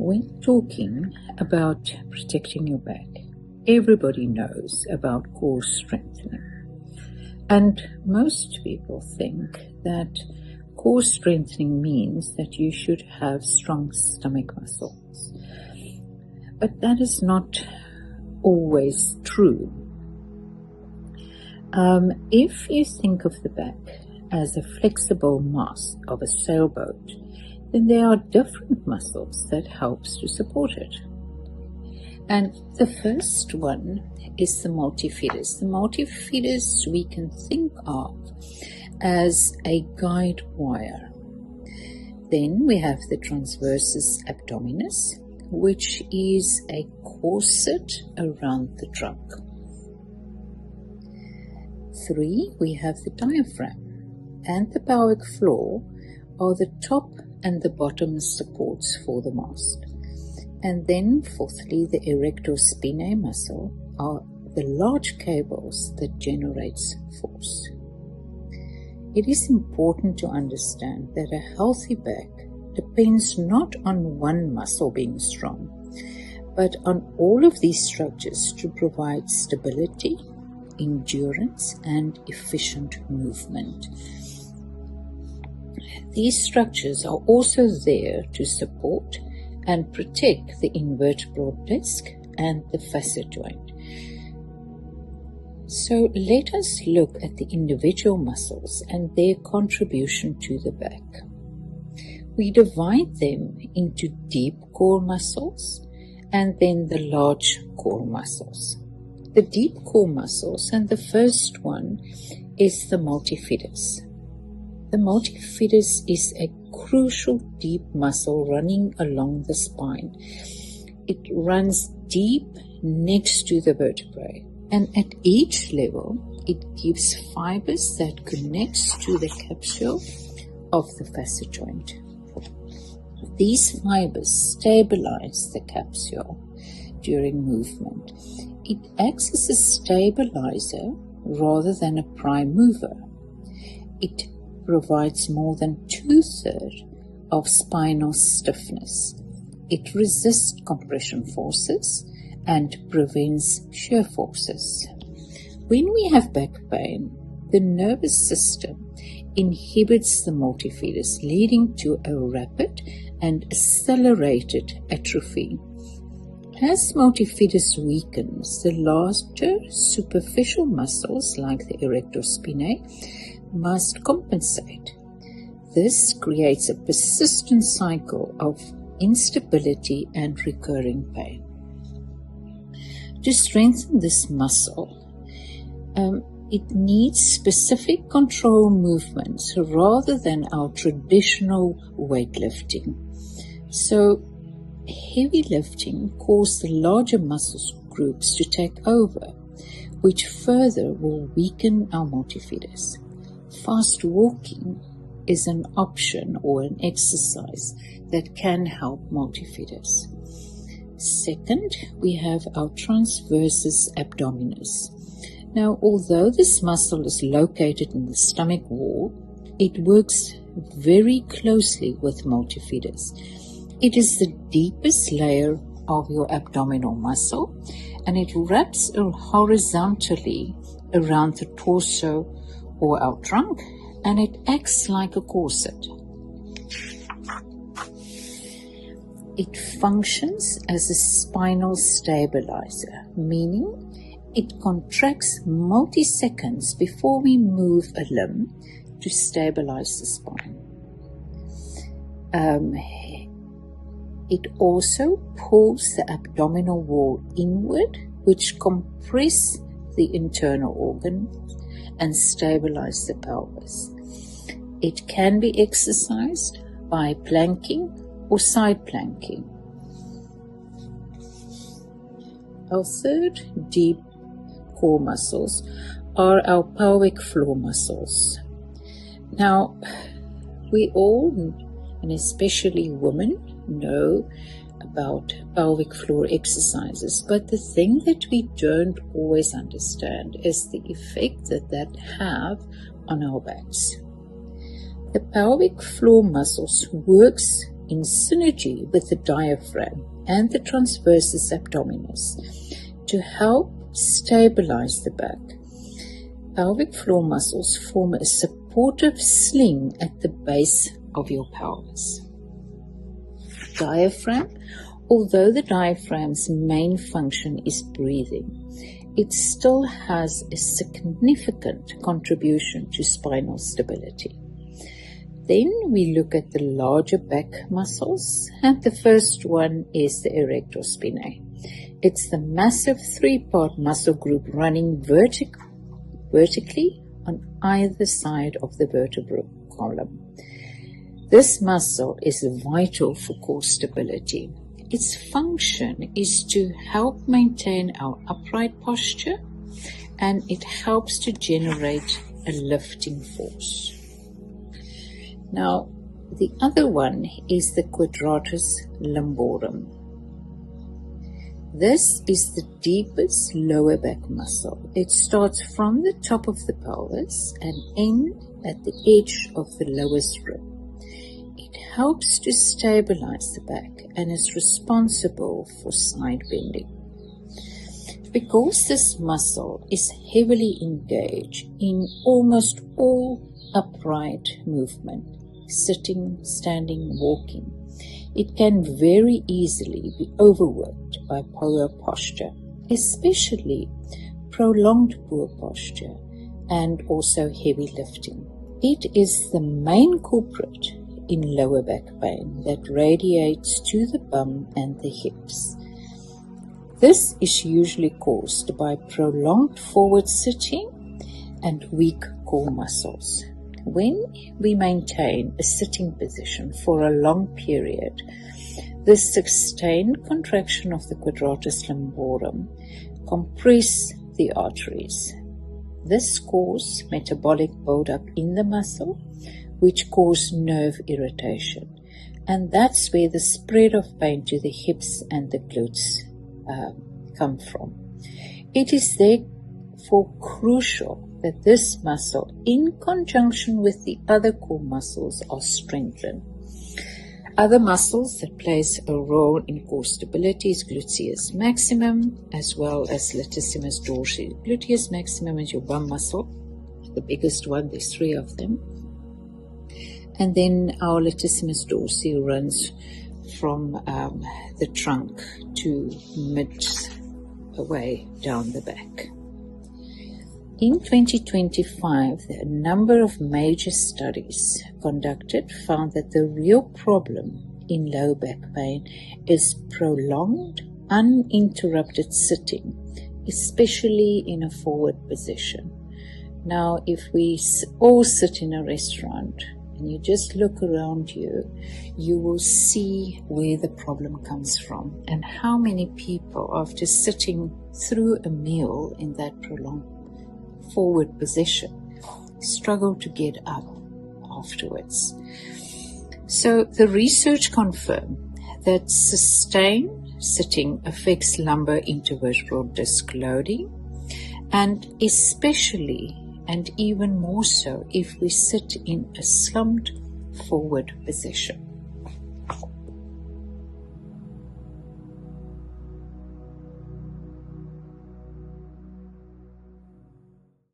When talking about protecting your back, everybody knows about core strengthening. And most people think that core strengthening means that you should have strong stomach muscles. But that is not always true. If you think of the back as a flexible mast of a sailboat, then there are different muscles that helps to support it. And the first one is the multifidus. The multifidus we can think of as a guide wire. Then we have the transversus abdominis, which is a corset around the trunk. 3, we have the diaphragm, and the pelvic floor are the top and the bottom supports for the mast. And then fourthly, the erector spinae muscle are the large cables that generates force. It is important to understand that a healthy back depends not on one muscle being strong, but on all of these structures to provide stability, endurance, and efficient movement. These structures are also there to support and protect the invertebral disc and the facet joint. So let us look at the individual muscles and their contribution to the back. We divide them into deep core muscles and then the large core muscles. The deep core muscles, and the first one is the multifidus. The multifidus is a crucial deep muscle running along the spine. It runs deep next to the vertebrae, and at each level it gives fibers that connects to the capsule of the facet joint. These fibers stabilize the capsule during movement. It acts as a stabilizer rather than a prime mover. It provides more than 2/3 of spinal stiffness. It resists compression forces and prevents shear forces. When we have back pain, the nervous system inhibits the multifidus, leading to a rapid and accelerated atrophy. As multifidus weakens, the larger superficial muscles like the erector spinae must compensate. This creates a persistent cycle of instability and recurring pain. To strengthen this muscle, it needs specific control movements rather than our traditional weightlifting. So, heavy lifting causes the larger muscle groups to take over, which further will weaken our multifidus. Fast walking is an option or an exercise that can help multifidus. Second, we have our transversus abdominis. Now, although this muscle is located in the stomach wall, it works very closely with multifidus. It is the deepest layer of your abdominal muscle, and it wraps horizontally around the torso or our trunk, and it acts like a corset. It functions as a spinal stabilizer, meaning it contracts multi-seconds before we move a limb to stabilize the spine. It also pulls the abdominal wall inward, which compresses the internal organ and stabilize the pelvis. It can be exercised by planking or side planking. Our third deep core muscles are our pelvic floor muscles. Now, we all, and especially women, know about pelvic floor exercises, but the thing that we don't always understand is the effect that have on our backs. The pelvic floor muscles works in synergy with the diaphragm and the transversus abdominis to help stabilize the back. Pelvic floor muscles form a supportive sling at the base of your pelvis. Diaphragm. Although the diaphragm's main function is breathing, it still has a significant contribution to spinal stability. Then we look at the larger back muscles, and the first one is the erector spinae. It's the massive three-part muscle group running vertically on either side of the vertebral column. This muscle is vital for core stability. Its function is to help maintain our upright posture, and it helps to generate a lifting force. Now, the other one is the quadratus lumborum. This is the deepest lower back muscle. It starts from the top of the pelvis and ends at the edge of the lowest rib. It helps to stabilize the back and is responsible for side bending. Because this muscle is heavily engaged in almost all upright movement, sitting, standing, walking, it can very easily be overworked by poor posture, especially prolonged poor posture and also heavy lifting. It is the main culprit in lower back pain that radiates to the bum and the hips. This is usually caused by prolonged forward sitting and weak core muscles. When we maintain a sitting position for a long period, the sustained contraction of the quadratus lumborum compresses the arteries. This causes metabolic buildup in the muscle, which causes nerve irritation. And that's where the spread of pain to the hips and the glutes come from. It is therefore crucial that this muscle, in conjunction with the other core muscles, are strengthened. Other muscles that plays a role in core stability is gluteus maximum as well as latissimus dorsi. Gluteus maximum is your bum muscle, the biggest one. There's 3 of them. And then our latissimus dorsi runs from the trunk to midway down the back. In 2025, a number of major studies conducted found that the real problem in low back pain is prolonged, uninterrupted sitting, especially in a forward position. Now, if we all sit in a restaurant and you just look around you, you will see where the problem comes from and how many people, after sitting through a meal in that prolonged forward position, struggle to get up afterwards. So the research confirmed that sustained sitting affects lumbar intervertebral disc loading, and especially and even more so if we sit in a slumped forward position.